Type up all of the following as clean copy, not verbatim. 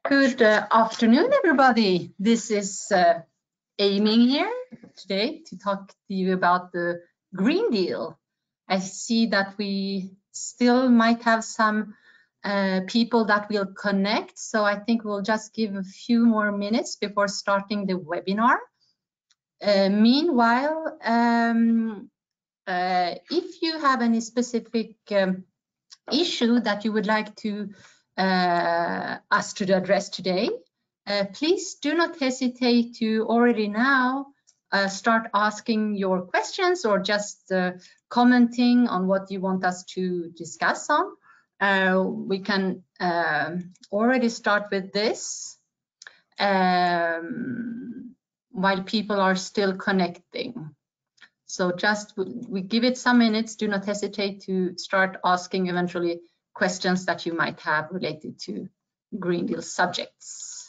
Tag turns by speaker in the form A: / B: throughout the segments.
A: Good afternoon, everybody. This is Ayming here today to talk to you about the Green Deal. I see that we still might have some people that will connect, so I think we'll just give a few more minutes before starting the webinar. Meanwhile, if you have any specific issue that you would like to us to address today, please do not hesitate to already now start asking your questions or just commenting on what you want us to discuss on. We can already start with this while people are still connecting. So just we give it some minutes. Do not hesitate to start asking eventually questions that you might have related to Green Deal subjects.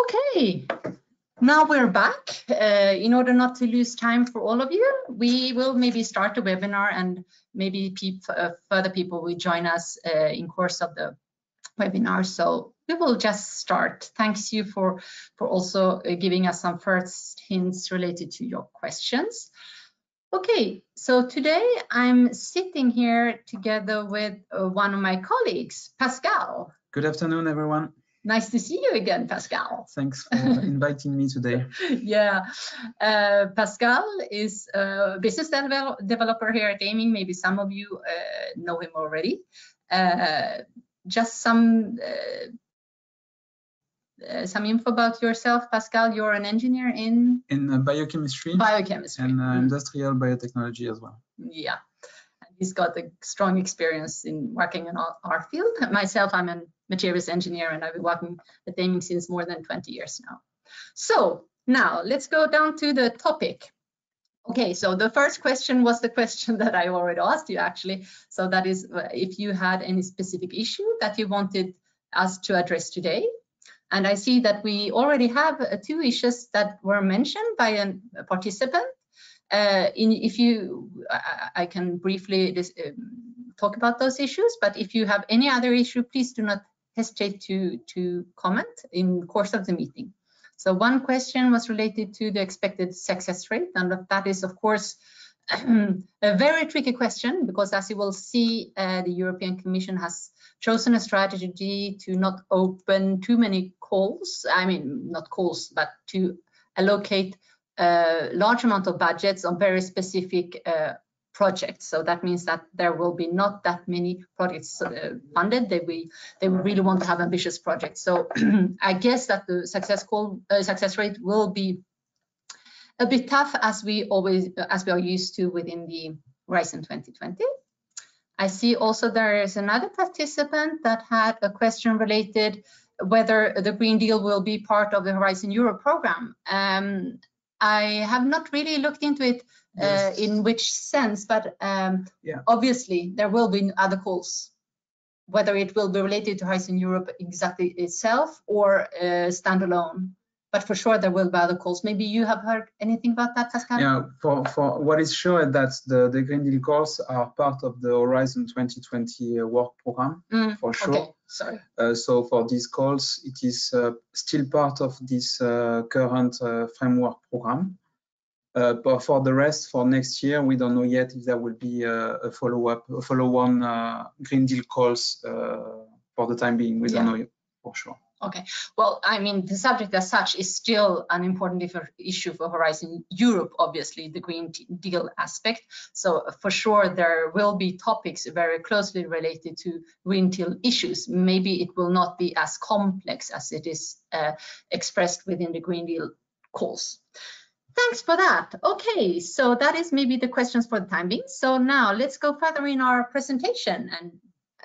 A: Okay, now we're back. In order not to lose time for all of you, we will maybe start the webinar and maybe further people will join us in course of the webinar. So we will just start. Thanks you for also giving us some first hints related to your questions. Okay, so today I'm sitting here together with one of my colleagues, Pascal.
B: Good afternoon, everyone.
A: Nice to see you again, Pascal.
B: Thanks for inviting me today.
A: Yeah, Pascal is a business developer here at Ayming. Maybe some of you know him already. Just some info about yourself, Pascal. You're an engineer in
B: biochemistry.
A: Biochemistry
B: and industrial biotechnology as well.
A: Yeah, he's got a strong experience in working in our field. Myself, I'm a materials engineer, and I've been working at Ayming since more than 20 years now. So now let's go down to the topic. Okay, so the first question was the question that I already asked you, actually. So that is if you had any specific issue that you wanted us to address today. And I see that we already have two issues that were mentioned by a participant. I can briefly talk about those issues, but if you have any other issue, please do not hesitate to comment in course of the meeting. So one question was related to the expected success rate, and that is, of course, a very tricky question, because as you will see, the European Commission has chosen a strategy to not open too many calls. I mean, not calls, but to allocate a large amount of budgets on very specific projects. So that means that there will be not that many projects funded. They really want to have ambitious projects. So I guess that the success rate will be a bit tough, as we are used to within the Horizon 2020. I see also there is another participant that had a question related whether the Green Deal will be part of the Horizon Europe program. I have not really looked into it in which sense, but yeah, obviously there will be other calls, whether it will be related to Horizon Europe exactly itself or standalone. but for sure there will be other calls. Maybe you have heard anything about that, Pascal?
B: Yeah, for what is sure that the Green Deal calls are part of the Horizon 2020 work program, for sure.
A: Okay, sorry.
B: So for these calls, it is still part of this current framework program. But for the rest, for next year, we don't know yet if there will be a follow-on Green Deal calls for the time being. We don't know yet, for sure.
A: Okay, well, I mean, the subject as such is still an important issue for Horizon Europe, obviously, the Green Deal aspect. So for sure, there will be topics very closely related to Green Deal issues. Maybe it will not be as complex as it is expressed within the Green Deal calls. Thanks for that. Okay, so that is maybe the questions for the time being. So now let's go further in our presentation. And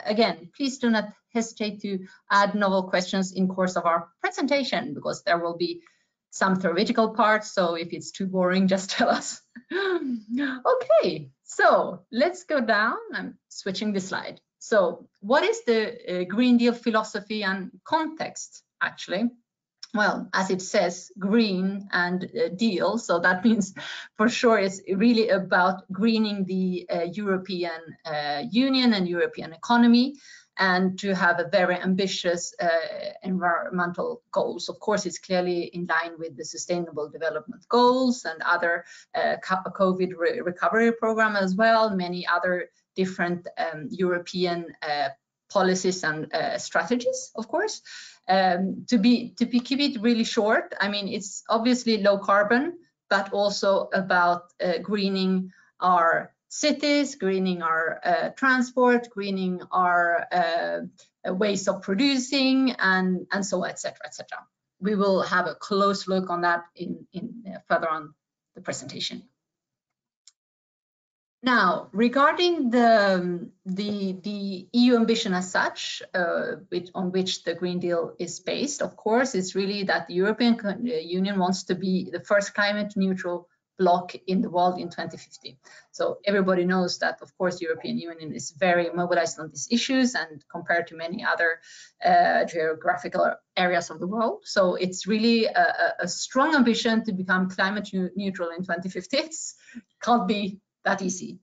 A: again, please do not hesitate to add novel questions in course of our presentation, because there will be some theoretical parts. So if it's too boring, just tell us. Okay, so let's go down. I'm switching the slide. So what is the Green Deal philosophy and context, actually? Well, as it says, green and deal, so that means for sure it's really about greening the European Union and European economy, and to have a very ambitious environmental goals. Of course, it's clearly in line with the Sustainable Development Goals and other COVID recovery program as well, many other different European policies and strategies, of course. To keep it really short, I mean, it's obviously low carbon, but also about greening our cities, greening our transport, greening our ways of producing, and so etc., etc. We will have a close look on that in further on the presentation. Now, regarding the EU ambition as such, on which the Green Deal is based, of course, it's really that the European Union wants to be the first climate neutral bloc in the world in 2050. So everybody knows that, of course, the European Union is very mobilized on these issues, and compared to many other geographical areas of the world. So it's really a strong ambition to become climate neutral in 2050. It can't be that easy.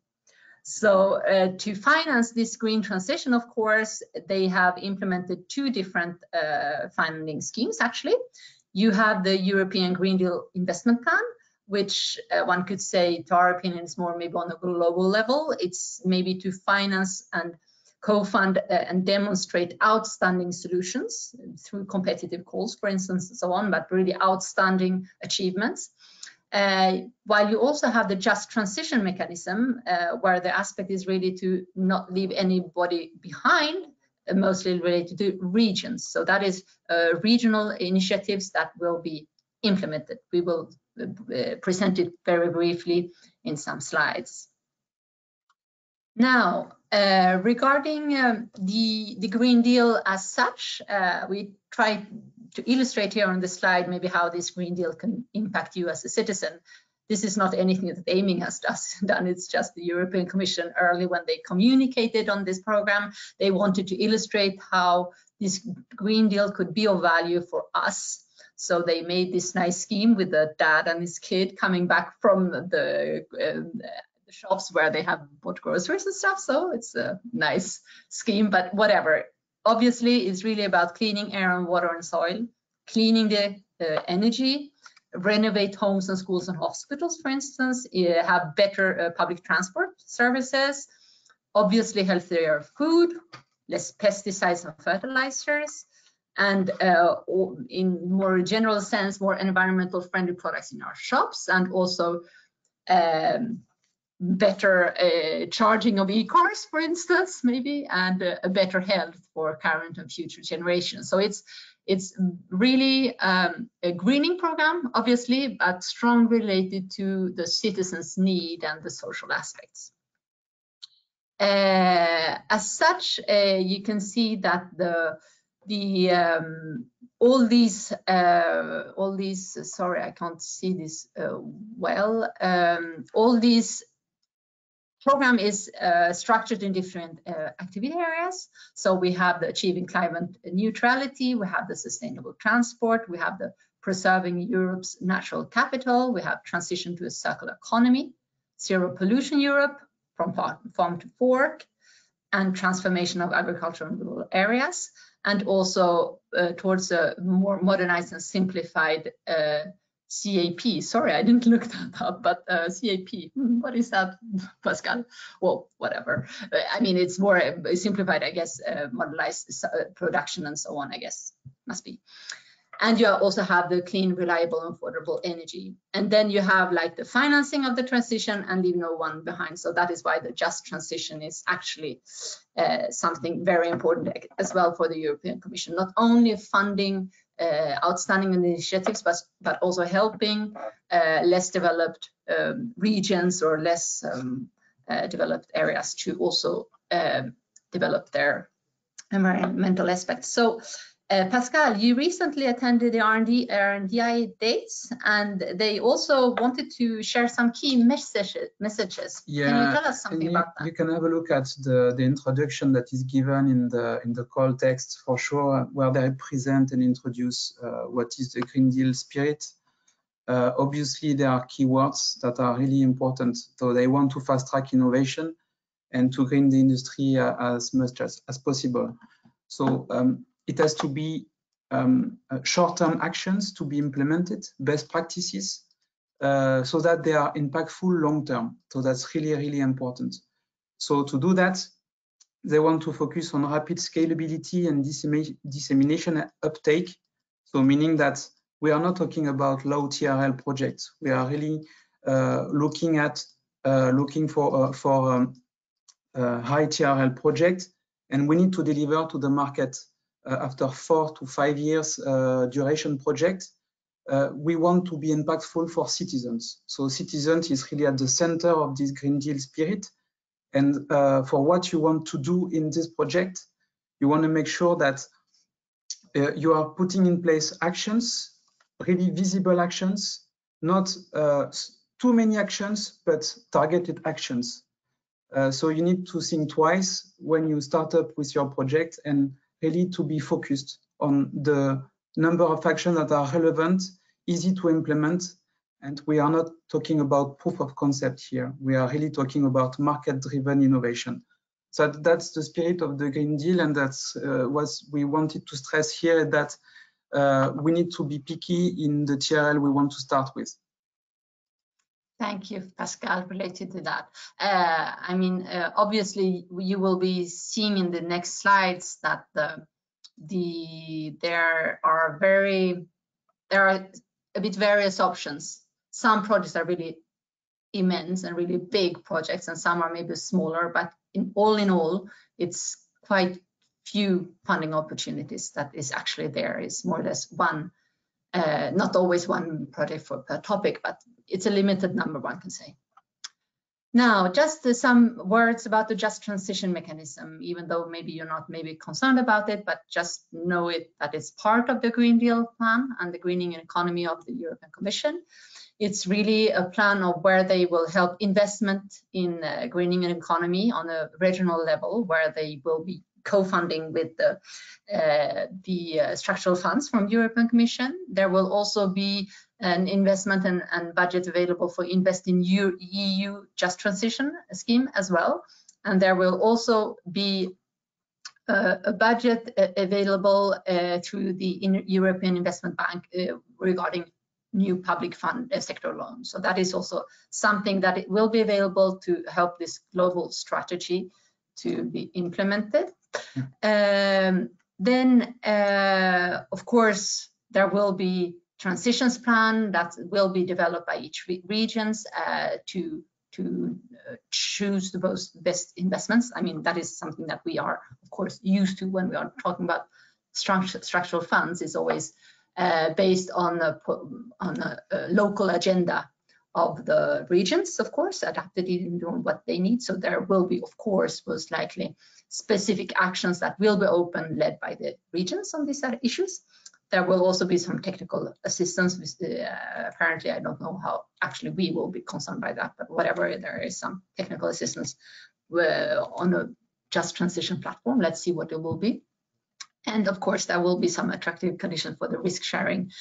A: So to finance this green transition, of course, they have implemented two different funding schemes, actually. You have the European Green Deal Investment Plan, which one could say, to our opinion, is more maybe on a global level. It's maybe to finance and co-fund and demonstrate outstanding solutions through competitive calls, for instance, and so on, but really outstanding achievements. While you also have the just transition mechanism, where the aspect is really to not leave anybody behind, mostly related to regions. So that is regional initiatives that will be implemented. We will present it very briefly in some slides. Now, regarding the Green Deal as such, we try to illustrate here on the slide maybe how this Green Deal can impact you as a citizen. This is not anything that Ayming has done. It's just the European Commission early when they communicated on this program. They wanted to illustrate how this Green Deal could be of value for us. So they made this nice scheme with the dad and his kid coming back from the shops where they have bought groceries and stuff. So it's a nice scheme, but whatever. Obviously, it's really about cleaning air and water and soil, cleaning the energy, renovate homes and schools and hospitals, for instance, have better public transport services, obviously healthier food, less pesticides and fertilizers, and in more general sense, more environmental friendly products in our shops, and also better charging of e-cars, for instance, maybe, and a better health for current and future generations. So it's really a greening program, obviously, but strongly related to the citizens' need and the social aspects. As such, you can see that all these sorry, I can't see this well. All these program is structured in different activity areas. So we have the achieving climate neutrality, we have the sustainable transport, we have the preserving Europe's natural capital. We have transition to a circular economy, zero pollution Europe from farm to fork, and transformation of agriculture and rural areas, and also towards a more modernized and simplified CAP. Sorry, I didn't look that up, but CAP, what is that, Pascal? Well, whatever. I mean, it's more simplified, I guess, modernized production and so on, I guess, must be. And you also have the clean, reliable, and affordable energy. And then you have like the financing of the transition and leave no one behind. So that is why the just transition is actually something very important as well for the European Commission, not only funding outstanding initiatives, but also helping less developed regions or less developed areas to also develop their environmental aspects. So Pascal, you recently attended the R&D days, and they also wanted to share some key messages.
B: Yeah,
A: can you tell us something about that?
B: You can have a look at the introduction that is given in the call text for sure, where they present and introduce what is the Green Deal spirit. Obviously, there are keywords that are really important. So they want to fast track innovation and to green the industry as much as possible. So it has to be short-term actions to be implemented, best practices, so that they are impactful long-term. So that's really, really important. So to do that, they want to focus on rapid scalability and dissemination uptake. So meaning that we are not talking about low TRL projects. We are really looking for high TRL projects, and we need to deliver to the market after 4 to 5 years duration project. We want to be impactful for citizens. So citizens is really at the center of this Green Deal spirit. And for what you want to do in this project, you want to make sure that you are putting in place actions, really visible actions, not too many actions, but targeted actions. So you need to think twice when you start up with your project, and really to be focused on the number of actions that are relevant, easy to implement. And we are not talking about proof of concept here. We are really talking about market-driven innovation. So that's the spirit of the Green Deal, and that's what we wanted to stress here, that we need to be picky in the TRL we want to start with.
A: Thank you, Pascal, related to that. I mean, obviously, you will be seeing in the next slides that there are a bit various options. Some projects are really immense and really big projects, and some are maybe smaller, but in all, it's quite few funding opportunities that is actually there. It's more or less one, not always one project per topic, but it's a limited number, one can say. Now, just some words about the just transition mechanism, even though maybe you're not concerned about it, but just know that it's part of the Green Deal plan and the greening economy of the European Commission. It's really a plan of where they will help investment in greening an economy on a regional level, where they will be co-funding with the structural funds from European Commission. There will also be an investment and budget available for Invest in EU Just Transition scheme as well. And there will also be a budget available through the European Investment Bank regarding new public fund sector loans. So that is also something that it will be available to help this global strategy to be implemented. Then, of course, there will be transitions plan that will be developed by each regions to choose the best investments. I mean, that is something that we are, of course, used to when we are talking about structural funds. Is always based on a local agenda of the regions, of course, adapted in what they need. So there will be, of course, most likely specific actions that will be open, led by the regions on these issues. There will also be some technical assistance. Apparently, I don't know how actually we will be concerned by that, but whatever, there is some technical assistance on a just transition platform. Let's see what it will be. And of course, there will be some attractive conditions for the risk sharing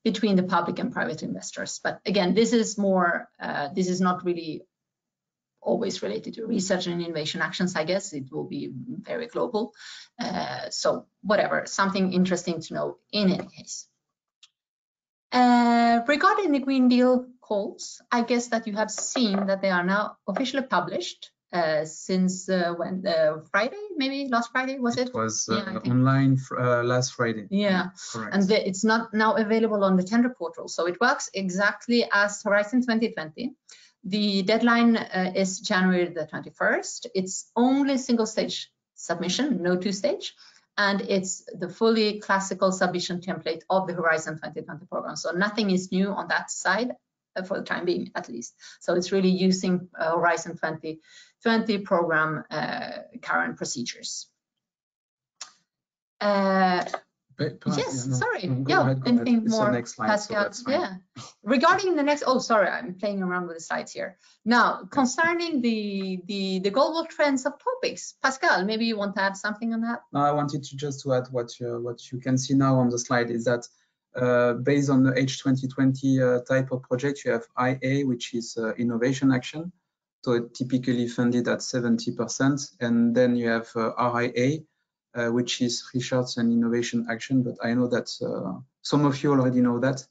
A: between the public and private investors. But again, this is more, this is not really always related to research and innovation actions, I guess. It will be very global. So whatever, something interesting to know in any case. Regarding the Green Deal calls, I guess that you have seen that they are now officially published since when Friday, maybe last Friday, was it?
B: It was online last Friday.
A: Yeah,
B: correct.
A: And it's not now available on the tender portal. So it works exactly as Horizon 2020. The deadline is January the 21st. It's only single stage submission, no two-stage. And it's the fully classical submission template of the Horizon 2020 program. So nothing is new on that side for the time being, at least. So it's really using Horizon 2020 program current procedures. Yes, sorry. Yeah, anything more,
B: next slide,
A: Pascal?
B: So
A: yeah. Regarding the next, oh, sorry, I'm playing around with the slides here. Now, concerning the global trends of topics, Pascal, maybe you want to add something on that?
B: No, I wanted to just to add what you can see now on the slide is that based on the H2020 type of project, you have IA, which is innovation action, so typically funded at 70%, and then you have RIA, which is research and innovation action, but I know that some of you already know that.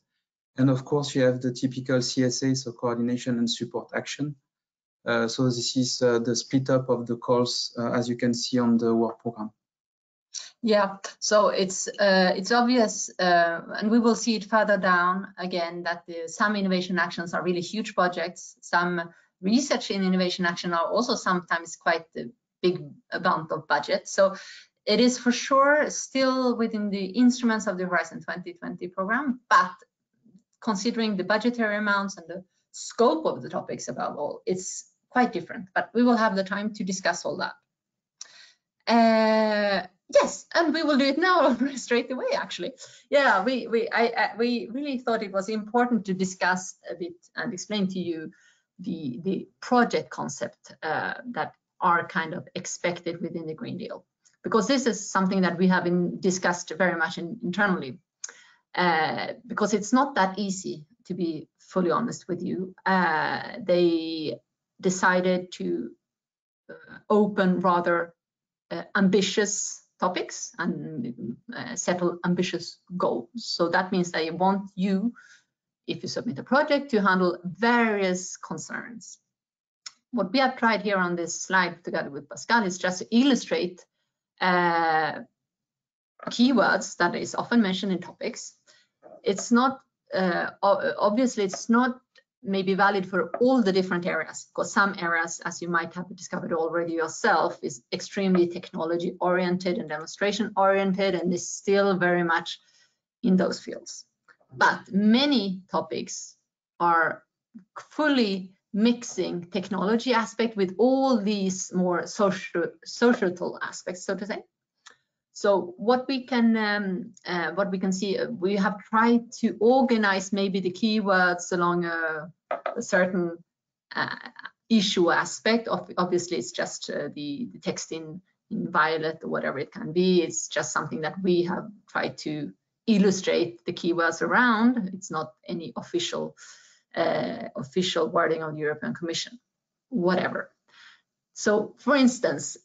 B: And of course, you have the typical CSA, so coordination and support action. So this is the split up of the calls, as you can see on the work program.
A: Yeah, so it's obvious, and we will see it further down again, that some innovation actions are really huge projects. Some research in innovation action are also sometimes quite a big amount of budget. So it is for sure still within the instruments of the Horizon 2020 program, but considering the budgetary amounts and the scope of the topics above all, it's quite different. But we will have the time to discuss all that. Yes, and we will do it now straight away, actually. Yeah, we really thought it was important to discuss a bit and explain to you the project concept that are kind of expected within the Green Deal. Because this is something that we have discussed very much internally, because it's not that easy, to be fully honest with you. They decided to open rather ambitious topics and settle ambitious goals. So that means they want you, if you submit a project, to handle various concerns. What we have tried here on this slide together with Pascal is just to illustrate keywords that is often mentioned in topics. It's not obviously it's not maybe valid for all the different areas, because some areas, as you might have discovered already yourself, is extremely technology oriented and demonstration oriented, and is still very much in those fields. But many topics are fully mixing technology aspect with all these more societal aspects, so to say. So what we can see, we have tried to organize maybe the keywords along a certain issue aspect. Obviously, it's just the text in violet or whatever it can be. It's just something that we have tried to illustrate the keywords around. It's not any official wording of the European Commission, whatever. So, for instance,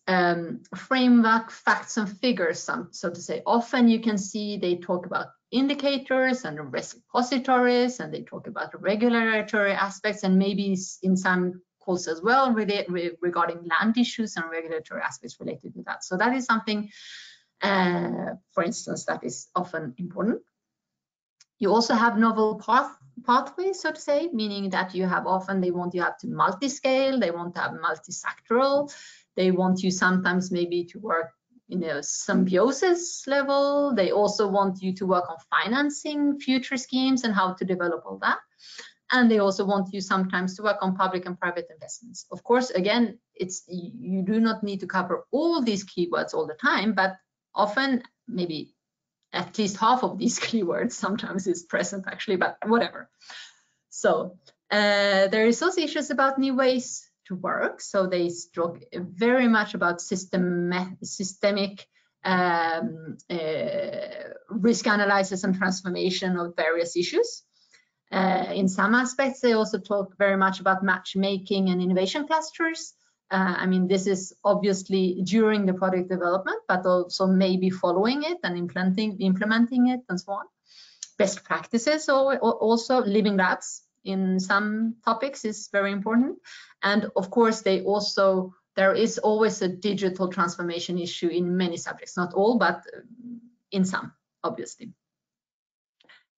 A: framework, facts and figures, so to say. Often you can see they talk about indicators and repositories, and they talk about regulatory aspects, and maybe in some calls as well regarding land issues and regulatory aspects related to that. So that is something, for instance, that is often important. You also have novel pathways, so to say, meaning that you have often, they want you to multi-scale, they want to have multi-sectoral, they want you sometimes maybe to work in a symbiosis level. They also want you to work on financing future schemes and how to develop all that. And they also want you sometimes to work on public and private investments. Of course, again, you do not need to cover all these keywords all the time, but often maybe at least half of these keywords sometimes is present actually, but whatever. So there is also issues about new ways to work. So they talk very much about systemic risk analysis and transformation of various issues. In some aspects, they also talk very much about matchmaking and innovation clusters. I mean, this is obviously during the product development, but also maybe following it and implementing it and so on. Best practices, or also living labs in some topics is very important. And of course, there is always a digital transformation issue in many subjects, not all, but in some, obviously.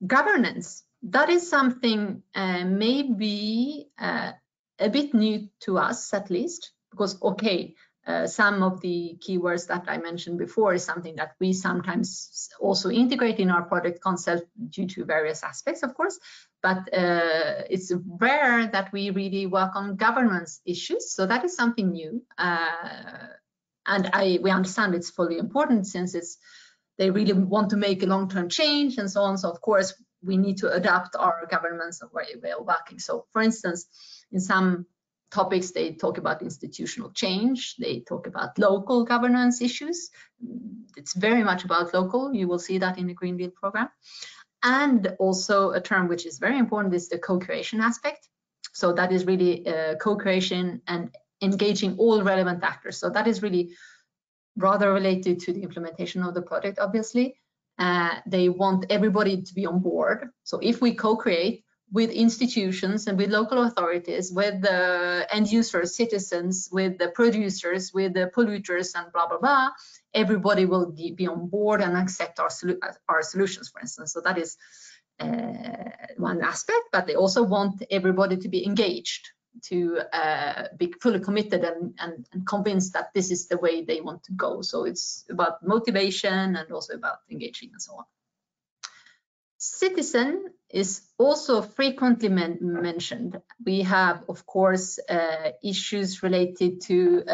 A: Governance, that is something maybe a bit new to us, at least, because, okay, some of the keywords that I mentioned before is something that we sometimes also integrate in our product concept due to various aspects, of course, but it's rare that we really work on governance issues. So that is something new. And we understand it's fully important since they really want to make a long-term change and so on. So of course, we need to adapt our governance way of working. So for instance, in some topics, they talk about institutional change, they talk about local governance issues. It's very much about local. You will see that in the Green Deal program. And also a term which is very important is the co-creation aspect. So that is really co-creation and engaging all relevant actors. So that is really rather related to the implementation of the project, obviously. They want everybody to be on board. So if we co-create with institutions and with local authorities, with the end users, citizens, with the producers, with the polluters and blah, blah, blah, everybody will be on board and accept our solutions, for instance. So that is one aspect, but they also want everybody to be engaged, to be fully committed and convinced that this is the way they want to go. So it's about motivation and also about engaging and so on. Citizen is also frequently mentioned. We have, of course, issues related to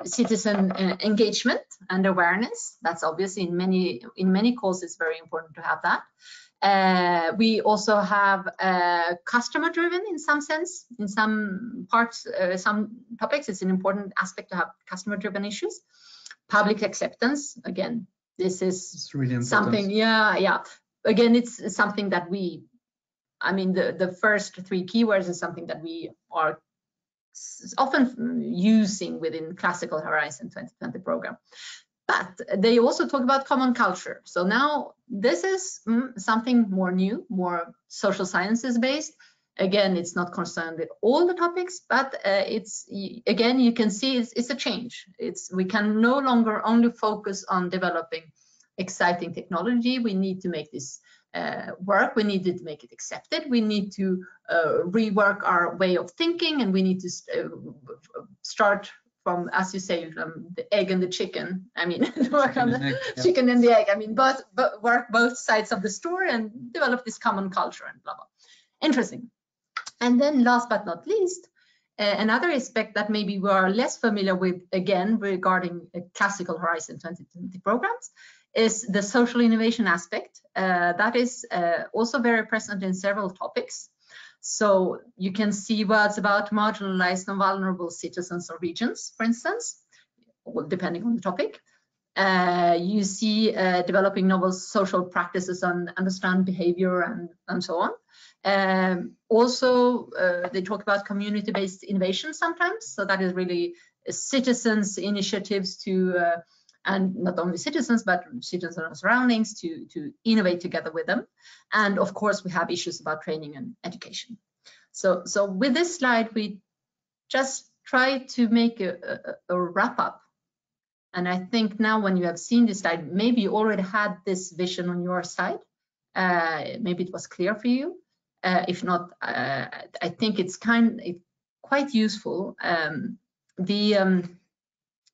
A: citizen engagement and awareness. That's obviously in many courses very important to have that. We also have customer-driven in some sense. In some parts, some topics, it's an important aspect to have customer-driven issues. Public acceptance, again, this is
B: really
A: something, yeah. Again, it's something that I mean, the first three keywords is something that we are often using within Classical Horizon 2020 program. But they also talk about common culture. So now this is something more new, more social sciences based. Again, it's not concerned with all the topics, but again, you can see it's a change. We can no longer only focus on developing exciting technology. We need to make this work. We need to make it accepted. We need to rework our way of thinking, and we need to start from, as you say, from the egg and the chicken. I mean, work on the chicken and the egg. I mean, work both sides of the story and develop this common culture and blah, blah. Interesting. And then last but not least, another aspect that maybe we are less familiar with, again, regarding Classical Horizon 2020 programs, is the social innovation aspect. That is also very present in several topics. So you can see words about marginalized and vulnerable citizens or regions, for instance, depending on the topic. You see developing novel social practices and understand behavior and so on. Also, they talk about community-based innovation sometimes. So that is really citizens' initiatives to and not only citizens, but citizens and surroundings to innovate together with them. And of course, we have issues about training and education. So with this slide, we just try to make a wrap up. And I think now when you have seen this slide, maybe you already had this vision on your side. Maybe it was clear for you. If not, I think it's quite useful.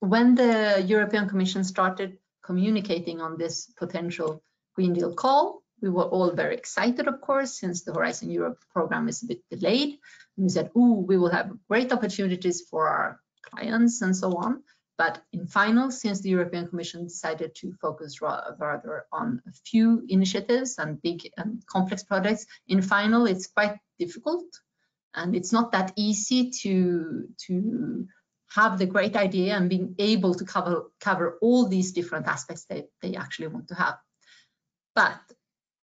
A: When the European Commission started communicating on this potential Green Deal call, we were all very excited, of course, since the Horizon Europe program is a bit delayed. And we said, ooh, we will have great opportunities for our clients and so on. But in final, since the European Commission decided to focus rather on a few initiatives and big and complex projects, in final, it's quite difficult. And it's not that easy to have the great idea and being able to cover all these different aspects that they actually want to have. But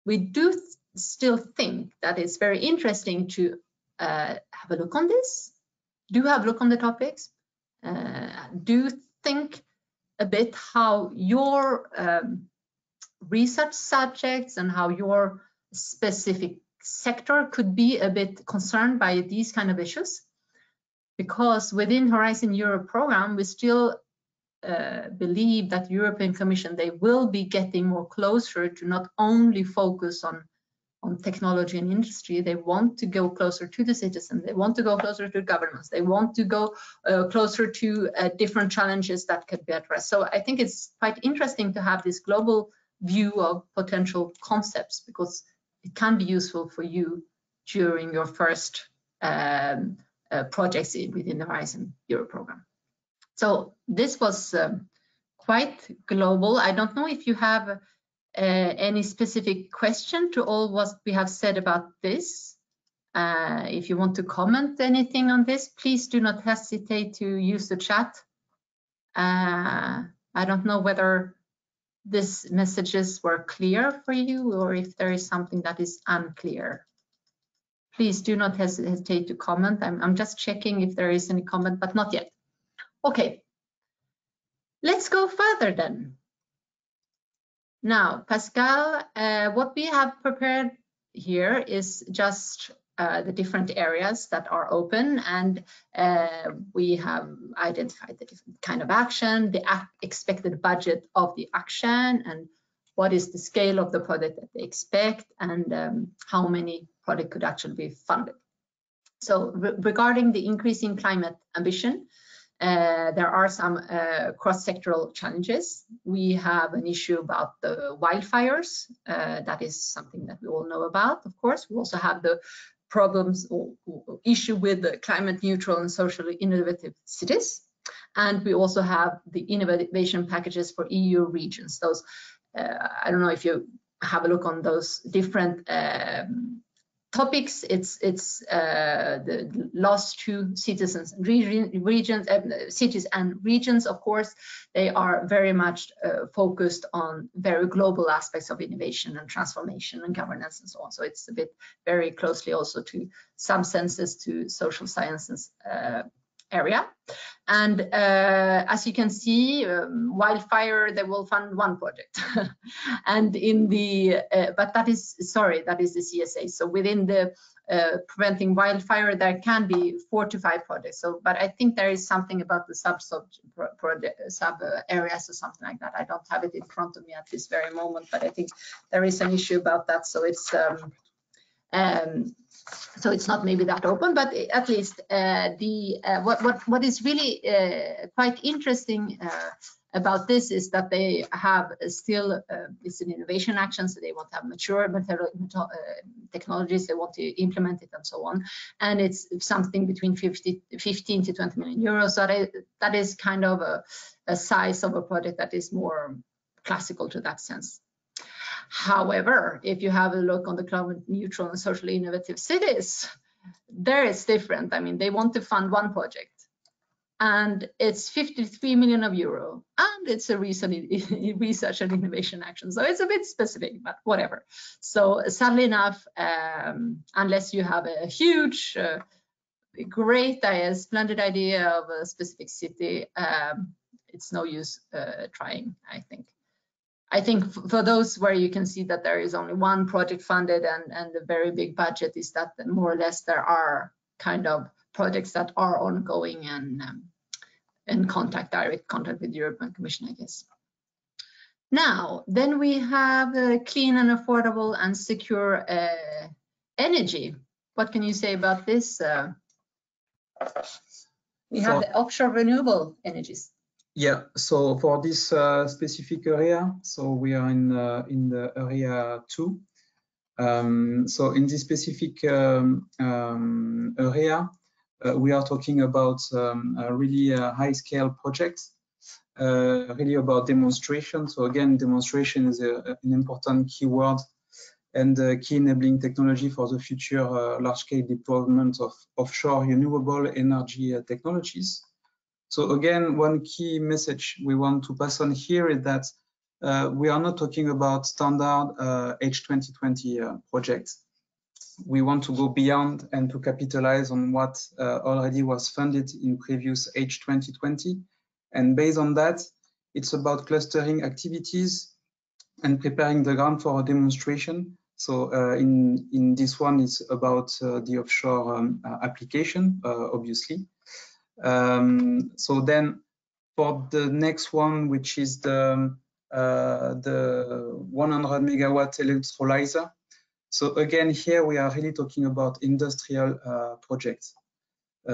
A: we do still think that it's very interesting to have a look on this, do have a look on the topics, do think a bit how your research subjects and how your specific sector could be a bit concerned by these kind of issues. Because within Horizon Europe program, we still believe that European Commission, they will be getting more closer to not only focus on technology and industry. They want to go closer to the citizen. They want to go closer to governments. They want to go closer to different challenges that could be addressed. So I think it's quite interesting to have this global view of potential concepts, because it can be useful for you during your first projects within the Horizon Europe program. So this was quite global. I don't know if you have any specific question to all what we have said about this. If you want to comment anything on this, please do not hesitate to use the chat. I don't know whether these messages were clear for you or if there is something that is unclear. Please do not hesitate to comment. I'm just checking if there is any comment, but not yet. Okay, let's go further then. Now, Pascal, what we have prepared here is just the different areas that are open, and we have identified the different kind of action, the expected budget of the action, and what is the scale of the project that they expect, and how many projects could actually be funded. So regarding the increasing climate ambition, there are some cross-sectoral challenges. We have an issue about the wildfires. That is something that we all know about, of course. We also have the problems or issue with the climate neutral and socially innovative cities. And we also have the innovation packages for EU regions. Those, I don't know if you have a look on those different topics. It's the last two citizens and regions, cities and regions, of course, they are very much focused on very global aspects of innovation and transformation and governance and so on. So it's a bit very closely also to some senses to social sciences area. And as you can see, wildfire, they will fund one project. And in the, but that is, sorry, that is the CSA. So within the preventing wildfire, there can be 4 to 5 projects. So, but I think there is something about the sub areas or something like that. I don't have it in front of me at this very moment, but I think there is an issue about that. So it's, so it's not maybe that open, but at least what is really quite interesting about this is that they have still it's an innovation action, so they want to have mature technologies, they want to implement it and so on, and it's something between 15 to 20 million euros. So that is kind of a size of a project that is more classical to that sense. However, if you have a look on the climate neutral and socially innovative cities, there it's different. I mean, they want to fund one project and it's 53 million euro, and it's a research and innovation action. So it's a bit specific, but whatever. So sadly enough, unless you have a huge, great idea, splendid idea of a specific city, it's no use trying, I think. I think for those where you can see that there is only one project funded and the very big budget is that more or less there are kind of projects that are ongoing and in direct contact with the European Commission, I guess. Now, then we have clean and affordable and secure energy. What can you say about this? We have the offshore renewable energies.
B: Yeah, so for this specific area, so we are in the area 2. So in this specific area, we are talking about a really high-scale projects, really about demonstration. So again, demonstration is an important keyword and key enabling technology for the future large-scale deployment of offshore renewable energy technologies. So again, one key message we want to pass on here is that we are not talking about standard H2020 projects. We want to go beyond and to capitalize on what already was funded in previous H2020. And based on that, it's about clustering activities and preparing the ground for a demonstration. So in this one, it's about the offshore application, obviously. So then for the next one, which is the 100 megawatt electrolyzer. So again, here we are really talking about industrial projects.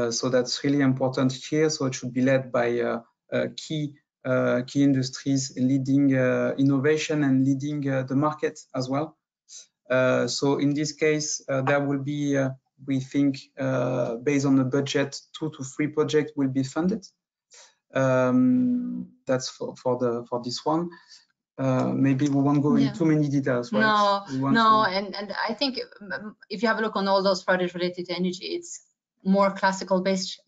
B: So that's really important here. So it should be led by key industries leading innovation and leading the market as well. So in this case, there will be, we think, based on the budget, 2 to 3 projects will be funded. That's for this one. Maybe we won't go into too many details, right?
A: No, and I think if you have a look on all those projects related to energy, it's more classical based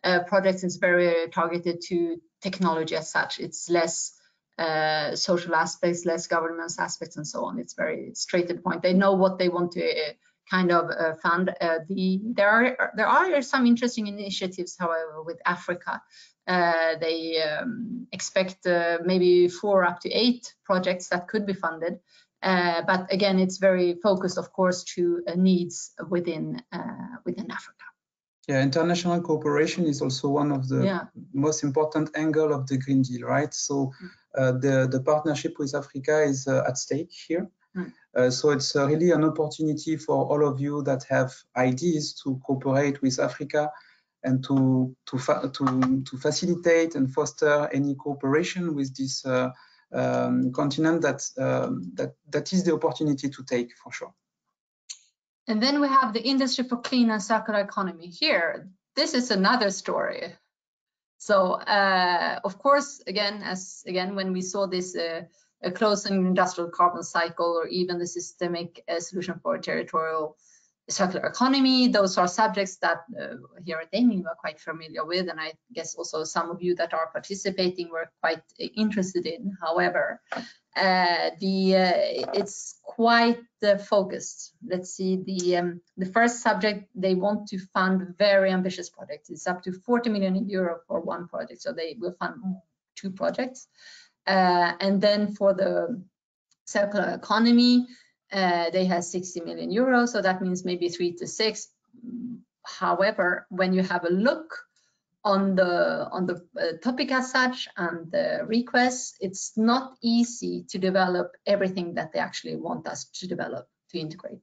A: projects. It's very targeted to technology as such. It's less social aspects, less governance aspects, and so on. It's very straight to the point. They know what they want to kind of fund. There are some interesting initiatives, however, with Africa. They expect maybe 4 up to 8 projects that could be funded. But again, it's very focused, of course, to needs within Africa.
B: Yeah, international cooperation is also one of the most important angle of the Green Deal, right? So the partnership with Africa is at stake here. So it's really an opportunity for all of you that have ideas to cooperate with Africa and to facilitate and foster any cooperation with this continent. That is the opportunity to take for sure.
A: And then we have the industry for clean and circular economy here. This is another story. So of course, again, when we saw this a closed industrial carbon cycle, or even the systemic solution for territorial circular economy, those are subjects that here at Ayming we're quite familiar with, and I guess also some of you that are participating were quite interested in. However, it's quite focused. Let's see, the first subject, they want to fund very ambitious projects. It's up to 40 million euro for one project, so they will fund 2 projects. And then for the circular economy, they have 60 million euros, so that means maybe 3 to 6. However, when you have a look on the topic as such and the requests, it's not easy to develop everything that they actually want us to develop, to integrate.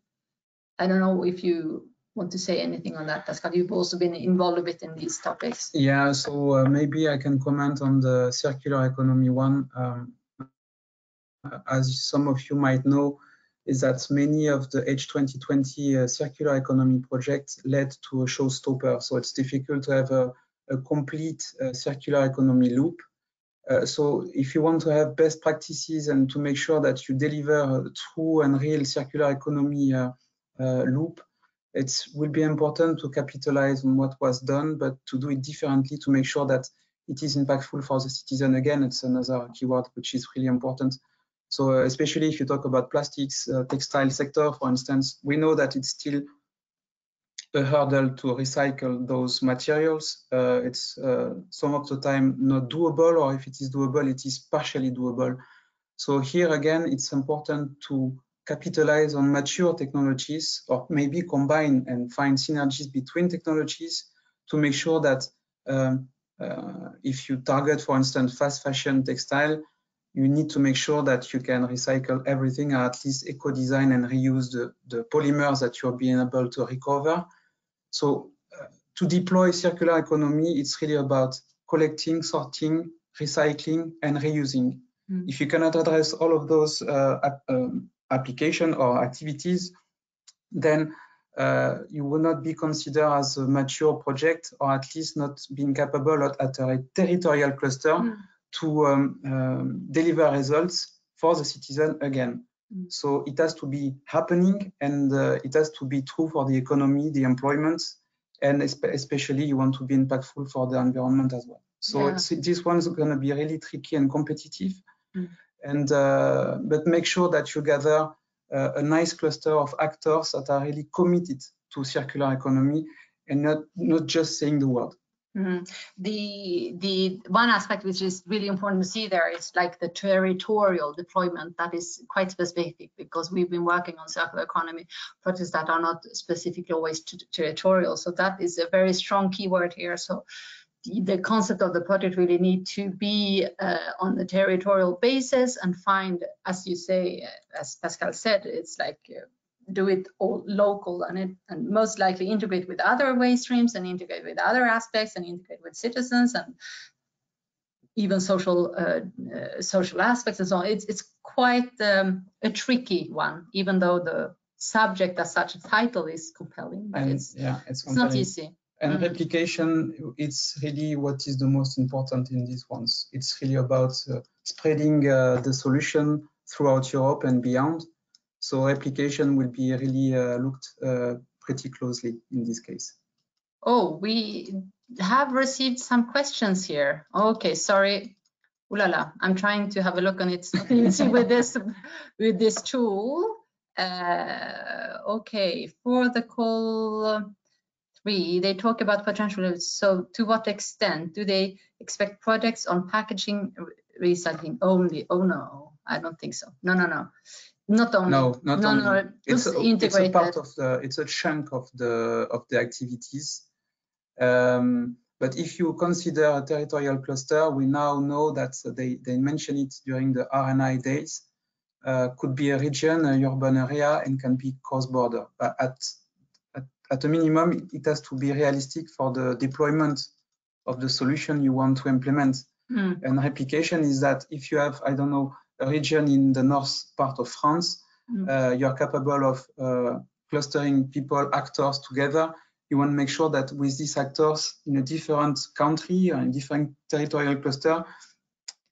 A: I don't know if you want to say anything on that, Pascal. You've also been involved a bit in these topics.
B: Yeah, so maybe I can comment on the circular economy one. As some of you might know, is that many of the H2020 circular economy projects led to a showstopper. So it's difficult to have a complete circular economy loop. So if you want to have best practices and to make sure that you deliver a true and real circular economy loop, it will be important to capitalize on what was done, but to do it differently to make sure that it is impactful for the citizen. Again, it's another keyword which is really important. So especially if you talk about plastics, textile sector, for instance, we know that it's still a hurdle to recycle those materials. It's some of the time not doable, or if it is doable, it is partially doable. So here again, it's important to capitalize on mature technologies, or maybe combine and find synergies between technologies to make sure that if you target, for instance, fast fashion textile, you need to make sure that you can recycle everything, or at least eco-design and reuse the polymers that you're being able to recover. So to deploy circular economy, it's really about collecting, sorting, recycling, and reusing. If you cannot address all of those application or activities, then you will not be considered as a mature project, or at least not being capable at a territorial cluster to deliver results for the citizen again. So it has to be happening, and it has to be true for the economy, the employment, and especially you want to be impactful for the environment as well. So this one's going to be really tricky and competitive, and but make sure that you gather a nice cluster of actors that are really committed to circular economy and not just saying the word.
A: The one aspect which is really important to see there is like the territorial deployment. That is quite specific, because we've been working on circular economy projects that are not specifically always territorial. So that is a very strong keyword here. So the concept of the project really need to be on the territorial basis and find, as you say, as Pascal said, it's like do it all local and most likely integrate with other waste streams and integrate with other aspects and integrate with citizens and even social aspects and so on. It's quite a tricky one, even though the subject as such a title is compelling, but it's not easy.
B: And replication, it's really what is the most important in these ones. It's really about spreading the solution throughout Europe and beyond. So replication will be really looked pretty closely in this case.
A: Oh, we have received some questions here. Okay, sorry. Ooh la la, I'm trying to have a look on it. It's not easy with this tool. Okay, for the call 3, they talk about potential. So to what extent do they expect projects on packaging recycling only? Oh no, I don't think so. No. Not only.
B: No, not only.
A: No. It's integrated.
B: It's a part of it's a chunk of the activities. But if you consider a territorial cluster, we now know that they mention it during the R&I days. Could be a region, an urban area, and can be cross-border. At a minimum, it has to be realistic for the deployment of the solution you want to implement. And replication is that if you have, I don't know, a region in the north part of France, you are capable of clustering people, actors together. You want to make sure that with these actors in a different country or in different territorial cluster,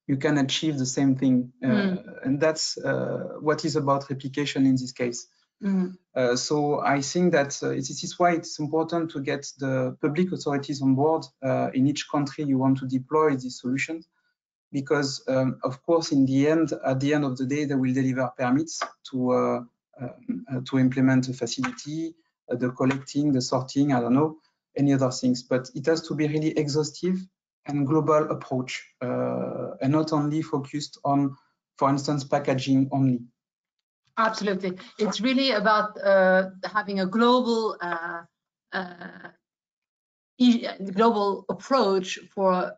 B: you can achieve the same thing. And that's what is about replication in this case. So I think that this is why it's important to get the public authorities on board in each country you want to deploy these solutions, because of course, at the end of the day, they will deliver permits to implement a facility, the collecting, the sorting, I don't know, any other things. But it has to be really exhaustive and global approach, and not only focused on, for instance, packaging only.
A: Absolutely. It's really about having a global approach for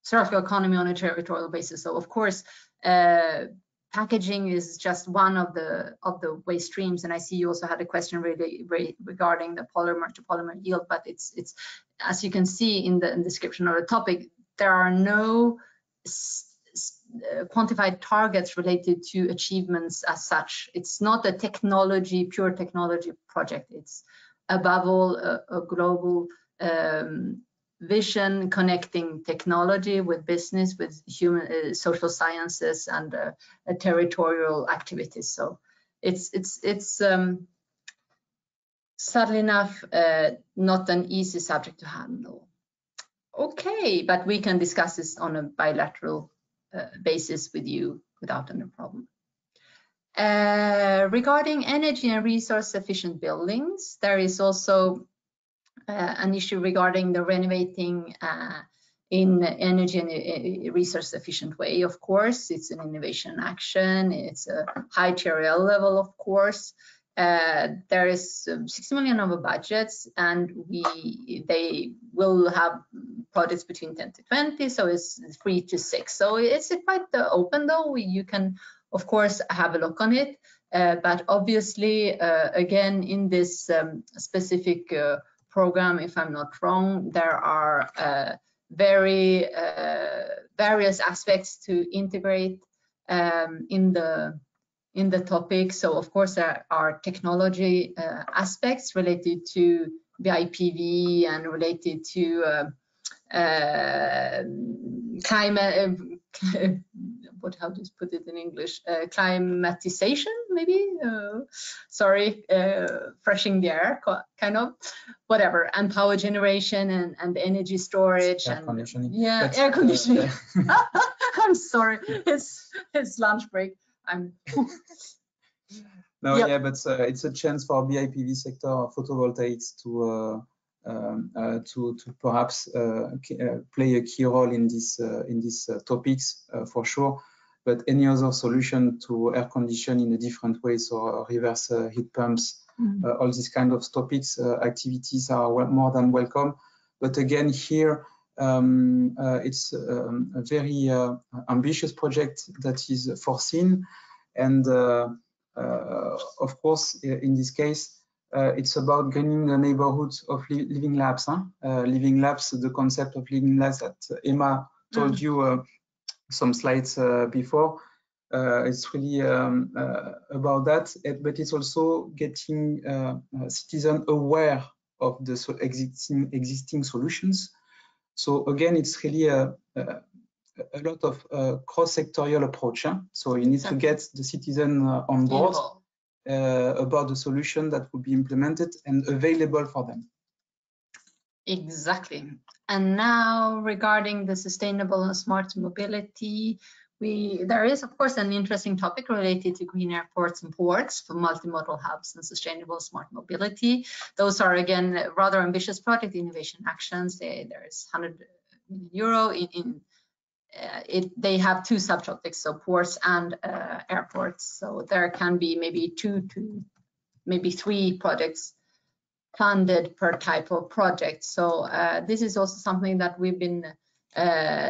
A: circular economy on a territorial basis. So of course, packaging is just one of the waste streams, and I see you also had a question really regarding the polymer to polymer yield. But it's as you can see in the description of the topic, there are no quantified targets related to achievements as such. It's not a pure technology project. It's above all a global vision connecting technology with business, with human social sciences and territorial activities. So it's sadly enough not an easy subject to handle. Okay, but we can discuss this on a bilateral basis with you without any problem. Regarding energy and resource efficient buildings, there is also an issue regarding the renovating in energy and resource efficient way. Of course, it's an innovation action. It's a high TRL level, of course. There is 60 million over budgets, and they will have projects between 10 to 20, so it's 3 to 6. So it's quite open, though. You can, of course, have a look on it. But obviously, again, in this specific program, if I'm not wrong, there are very various aspects to integrate in the topic. So of course there are technology aspects related to the IPV and related to how to put it in English, climatization, maybe, sorry, freshening the air, kind of, whatever, and power generation and energy storage
B: air
A: and
B: conditioning.
A: Yeah,
B: but,
A: air conditioning. I'm sorry, it's lunch break.
B: No,
A: Yep.
B: yeah, but it's a chance for BIPV sector photovoltaics to perhaps play a key role in these topics for sure. But any other solution to air condition in a different way, so reverse heat pumps, all these kind of topics, activities are more than welcome. But again, here it's a very ambitious project that is foreseen, and of course, in this case, it's about greening the neighborhoods of living labs. Living labs, the concept of living labs that Emma told you some slides before. It's really about that, but it's also getting citizens aware of the existing solutions. So again, it's really a lot of cross-sectorial approach. So you need to get the citizen on board about the solution that will be implemented and available for them.
A: Exactly. And now regarding the sustainable and smart mobility, there is of course an interesting topic related to green airports and ports for multimodal hubs and sustainable smart mobility. Those are again rather ambitious project innovation actions. There's 100 million euro in they have two subtopics, so ports and airports. So there can be maybe 2 to maybe 3 projects funded per type of project. So this is also something that we've been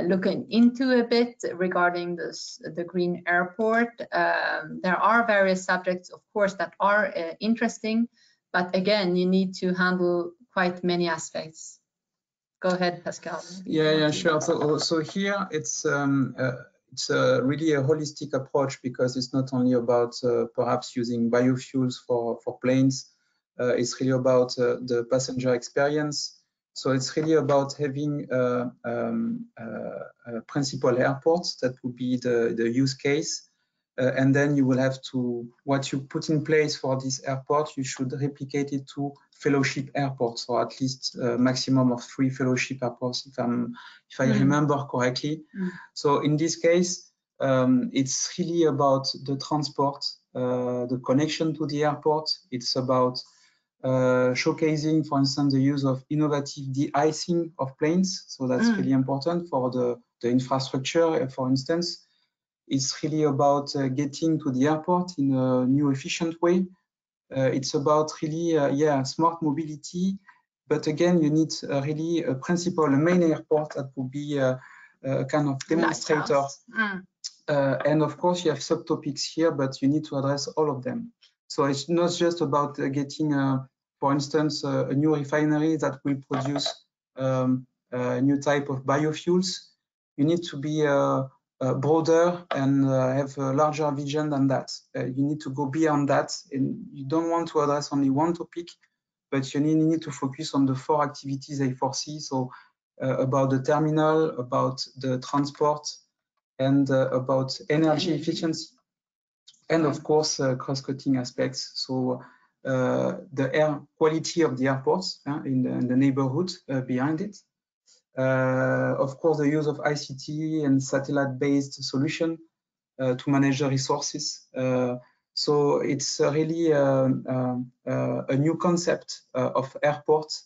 A: looking into a bit regarding the green airport. There are various subjects, of course, that are interesting, but again, you need to handle quite many aspects. Go ahead, Pascal.
B: Yeah, sure. So here it's really a holistic approach, because it's not only about perhaps using biofuels for planes. It's really about the passenger experience. So it's really about having principal airports. That would be the use case. And then you will have to, what you put in place for this airport, you should replicate it to fellowship airports, or at least a maximum of 3 fellowship airports, if I remember correctly. So in this case, it's really about the transport, the connection to the airport. It's about showcasing, for instance, the use of innovative de-icing of planes. So that's really important for the infrastructure, for instance. It's really about getting to the airport in a new, efficient way. It's about really, smart mobility. But again, you need really a principal, a main airport that will be a kind of demonstrator. And of course, you have subtopics here, but you need to address all of them. So it's not just about getting, for instance, a new refinery that will produce a new type of biofuels. You need to be broader and have a larger vision than that. You need to go beyond that, and you don't want to address only one topic, but you need to focus on the 4 activities I foresee. So about the terminal, about the transport, and about energy efficiency, and of course cross-cutting aspects. So the air quality of the airports in the neighborhood behind it. Of course, the use of ICT and satellite-based solution to manage the resources. So it's really a new concept of airports.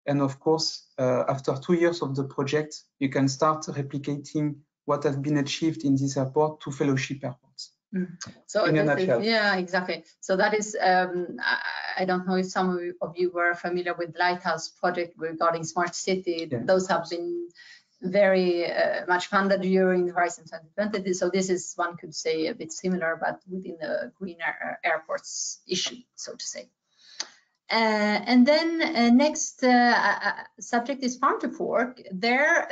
B: And of course, after 2 years of the project, you can start replicating what has been achieved in this airport to fellowship airports.
A: So in a nutshell. Yeah, exactly. So that is, I don't know if some of you were familiar with Lighthouse project regarding smart city. Yeah. Those have been very much funded during the Horizon 2020. So this is, one could say, a bit similar, but within the green airports issue, so to say. And then next subject is farm to fork. There,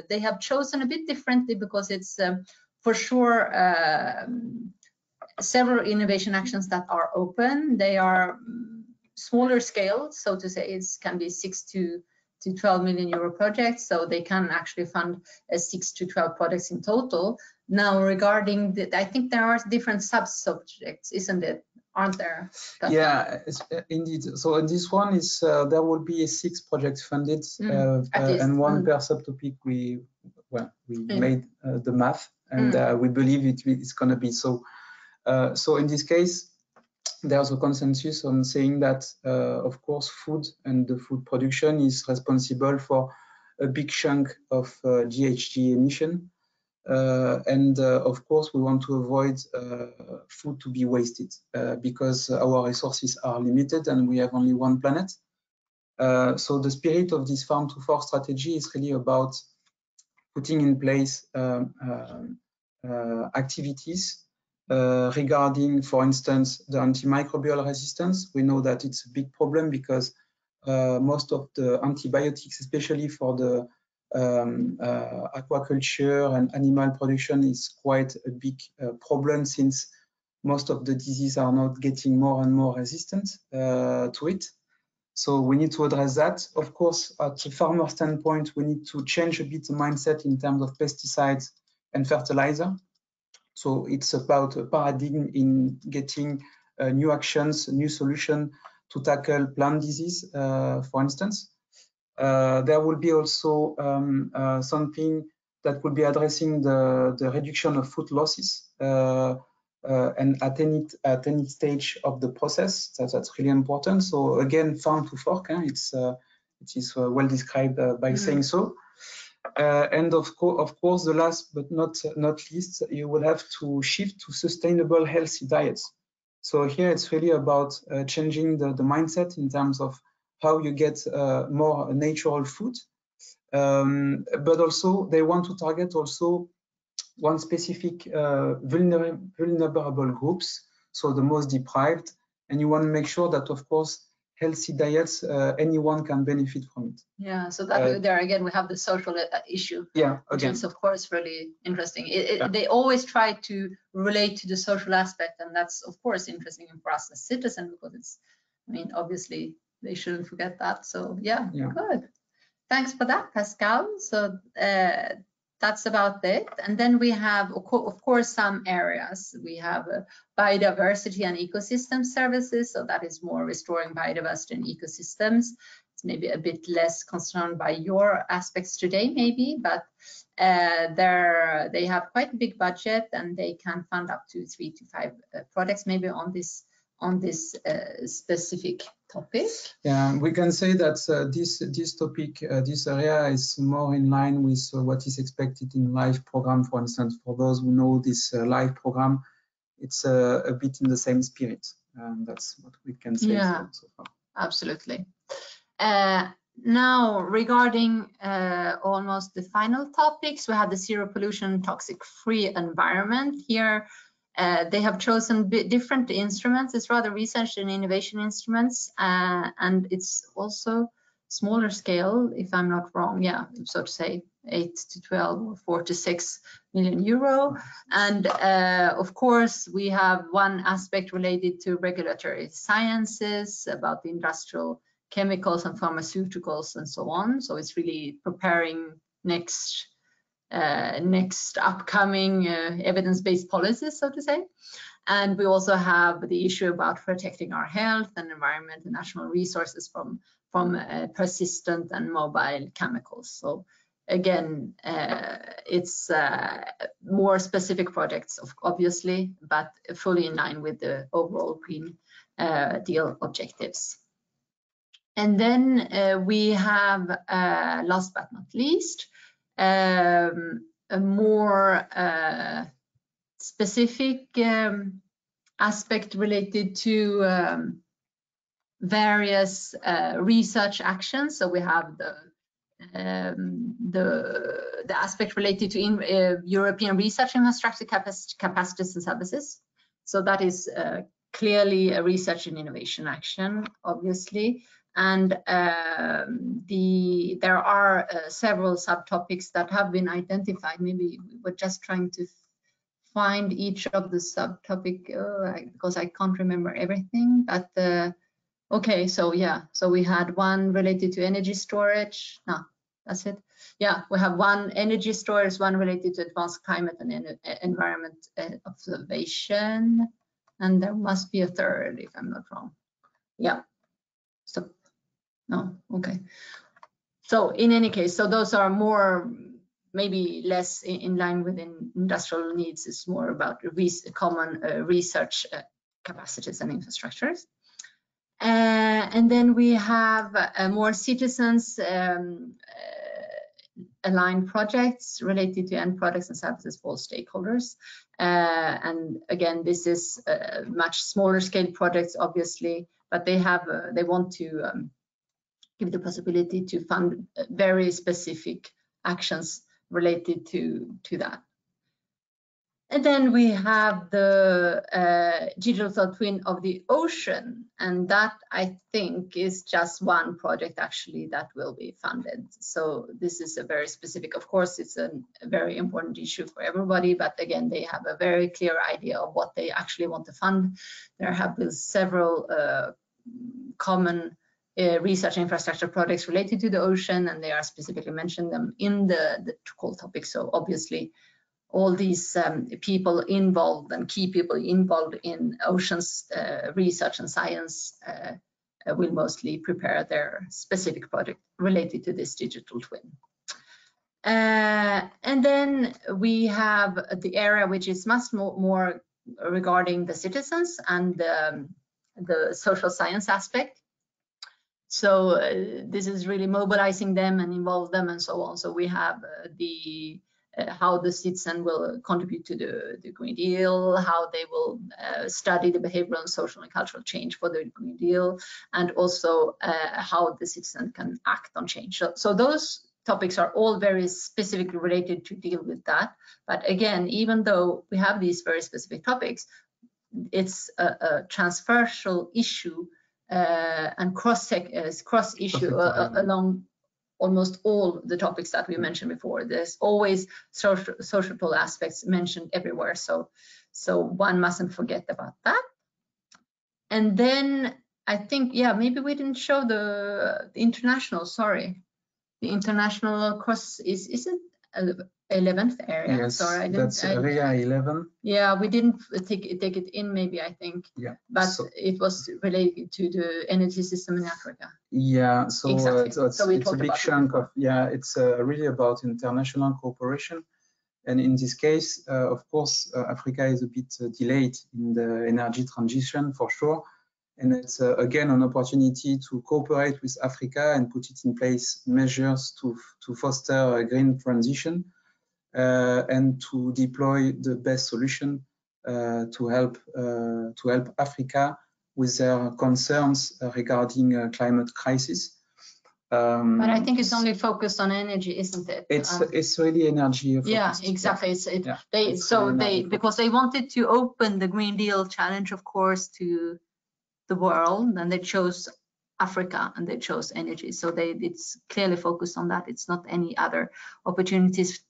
A: they have chosen a bit differently, because it's for sure several innovation actions that are open. They are smaller scale, so to say. It can be 6 to to 12 million euro projects, so they can actually fund 6 to 12 projects in total. Now, regarding I think there are different sub-subjects, isn't it? Aren't there?
B: Yeah, indeed. So in this one is there will be 6 projects funded, and one per subtopic. We made the math, and we believe it's going to be so. So in this case, there's a consensus on saying that, of course, food and the food production is responsible for a big chunk of GHG emission. Of course, we want to avoid food to be wasted because our resources are limited and we have only one planet. So the spirit of this farm to fork strategy is really about putting in place activities regarding, for instance, the antimicrobial resistance. We know that it's a big problem because most of the antibiotics, especially for the aquaculture and animal production, is quite a big problem, since most of the diseases are not getting more and more resistant to it. So we need to address that. Of course, at a farmer standpoint, we need to change a bit the mindset in terms of pesticides and fertilizer. So it's about a paradigm in getting new actions, new solution to tackle plant disease, for instance. There will be also something that will be addressing the reduction of food losses and at any stage of the process. That's really important. So again, farm to fork, it is well described by saying so. And of course, the last but not least, you will have to shift to sustainable, healthy diets. So here it's really about changing the mindset in terms of how you get more natural food, but also they want to target also one specific vulnerable groups, so the most deprived, and you want to make sure that, of course, healthy diets, anyone can benefit from it.
A: Yeah, so that there again we have the social issue.
B: Yeah,
A: which is of course really interesting. They always try to relate to the social aspect, and that's of course interesting for us as citizens, because it's, I mean, obviously they shouldn't forget that. So yeah. Good. Thanks for that, Pascal. So that's about it. And then we have, of course, some areas. We have biodiversity and ecosystem services. So that is more restoring biodiversity and ecosystems. It's maybe a bit less concerned by your aspects today, maybe, but they have quite a big budget, and they can fund up to 3 to 5 projects maybe on this specific topic. Yeah,
B: we can say that this topic, this area is more in line with what is expected in LIFE program, for instance. For those who know this LIFE program, it's a bit in the same spirit. That's what we can say so far.
A: Absolutely. Now, regarding almost the final topics, we have the zero pollution, toxic free environment. Here, they have chosen different instruments. It's rather research and innovation instruments, and it's also smaller scale, if I'm not wrong. Yeah, so to say, 8 to 12 or 4 to 6 million euro. And of course, we have one aspect related to regulatory sciences, about the industrial chemicals and pharmaceuticals and so on. So it's really preparing next upcoming evidence-based policies, so to say. And we also have the issue about protecting our health and environment and national resources from persistent and mobile chemicals. So again, it's more specific projects, obviously, but fully in line with the overall Green Deal objectives. And then we have, last but not least, a more specific aspect related to various research actions. So we have the aspect related to European research infrastructure capacities and services. So that is clearly a research and innovation action, obviously. And there are several subtopics that have been identified. Maybe we're just trying to find each of the subtopic because I can't remember everything. But Okay, so yeah, so we had one related to energy storage. No, that's it. Yeah, we have one energy storage, one related to advanced climate and environment observation, and there must be a third if I'm not wrong. Yeah, so no, okay. So in any case, so those are more, maybe less in line with industrial needs. It's more about common research capacities and infrastructures. And then we have more citizens aligned projects related to end products and services for all stakeholders. And again, this is much smaller scale projects, obviously, but they have they want to give the possibility to fund very specific actions related to that. And then we have the digital twin of the ocean, and that I think is just one project actually that will be funded. So this is a very specific, of course, it's a very important issue for everybody, but again, they have a very clear idea of what they actually want to fund. There have been several common research infrastructure projects related to the ocean, and they are specifically mentioned them in the call topic. So obviously, all these people involved and key people involved in oceans research and science will mostly prepare their specific project related to this digital twin. And then we have the area which is much more regarding the citizens and the social science aspect. So this is really mobilizing them and involve them and so on. So we have the how the citizen will contribute to the Green Deal, how they will study the behavioral and social and cultural change for the Green Deal, and also how the citizen can act on change. So those topics are all very specifically related to deal with that. But again, even though we have these very specific topics, it's a transversal issue and cross issue along almost all the topics that we mentioned before. There's always social aspects mentioned everywhere, so one mustn't forget about that. And then I think, yeah, maybe we didn't show the international. Sorry, the international cross isn't 11th area.
B: Yes,
A: sorry, I didn't,
B: that's area 11.
A: Yeah, we didn't take it in, maybe, I think.
B: Yeah,
A: but so, it was related to the energy system in Africa.
B: Yeah, so
A: exactly.
B: it's a big chunk of, yeah, it's really about international cooperation. And in this case, of course, Africa is a bit delayed in the energy transition, for sure. And it's again an opportunity to cooperate with Africa and put it in place measures to foster a green transition and to deploy the best solution to help Africa with their concerns regarding climate crisis.
A: But I think it's only focused on energy, isn't it?
B: It's really energy focused.
A: Yeah, exactly. Because they wanted to open the Green Deal challenge, of course, to the world, and they chose Africa and they chose energy. So it's clearly focused on that. It's not any other opportunities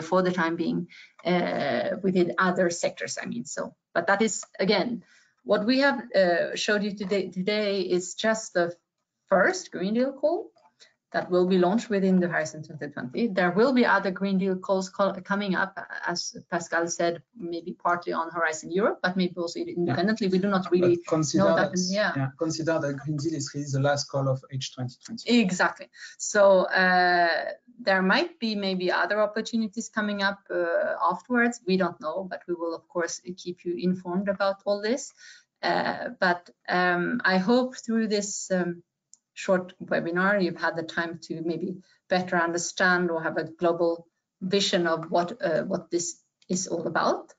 A: for the time being within other sectors. I mean, so, but that is, again, what we have showed you today is just the first Green Deal call that will be launched within the Horizon 2020. There will be other Green Deal calls coming up, as Pascal said, maybe partly on Horizon Europe, but maybe also independently. Yeah. We do not really know that.
B: Yeah, consider that Green Deal is really the last call of H2020.
A: Exactly. So there might be maybe other opportunities coming up afterwards. We don't know, but we will, of course, keep you informed about all this. But I hope through this short webinar, you've had the time to maybe better understand or have a global vision of what this is all about.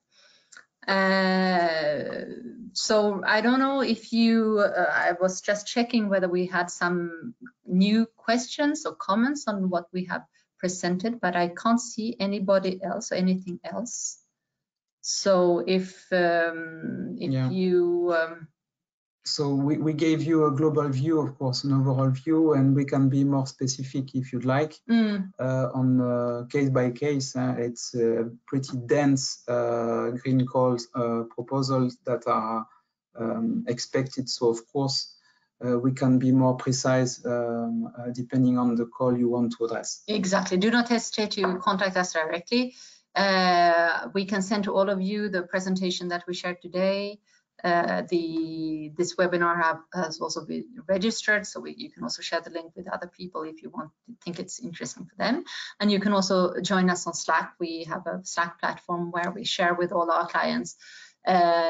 A: So I don't know if you, I was just checking whether we had some new questions or comments on what we have presented, but I can't see anybody else or anything else. So if you...
B: So we gave you a global view, of course, an overall view, and we can be more specific if you'd like on case by case. It's pretty dense green calls proposals that are expected. So of course, we can be more precise depending on the call you want to address.
A: Exactly. Do not hesitate to contact us directly. We can send to all of you the presentation that we shared today. This webinar has also been registered, so you can also share the link with other people if you think it's interesting for them. And you can also join us on Slack. We have a Slack platform where we share with all our clients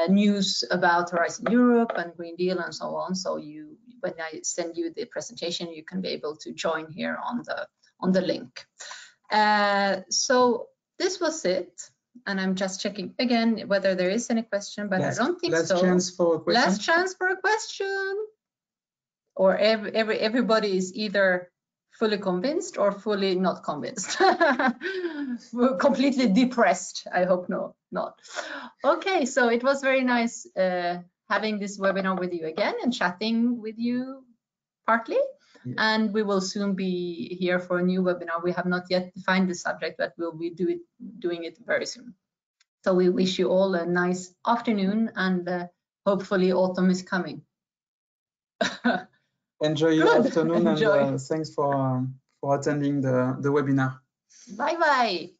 A: news about Horizon Europe and Green Deal and so on. So when I send you the presentation, you can be able to join here on the link. So this was it. And I'm just checking again whether there is any question, but I don't think so.
B: Last chance for a question.
A: Last chance for a question. Or everybody is either fully convinced or fully not convinced. We're completely depressed. I hope not. Okay, so it was very nice having this webinar with you again and chatting with you partly. Yeah. And we will soon be here for a new webinar. We have not yet defined the subject, but we'll be doing it very soon. So we wish you all a nice afternoon, and hopefully autumn is coming.
B: Enjoy your afternoon. Enjoy. And thanks for attending the webinar.
A: Bye-bye.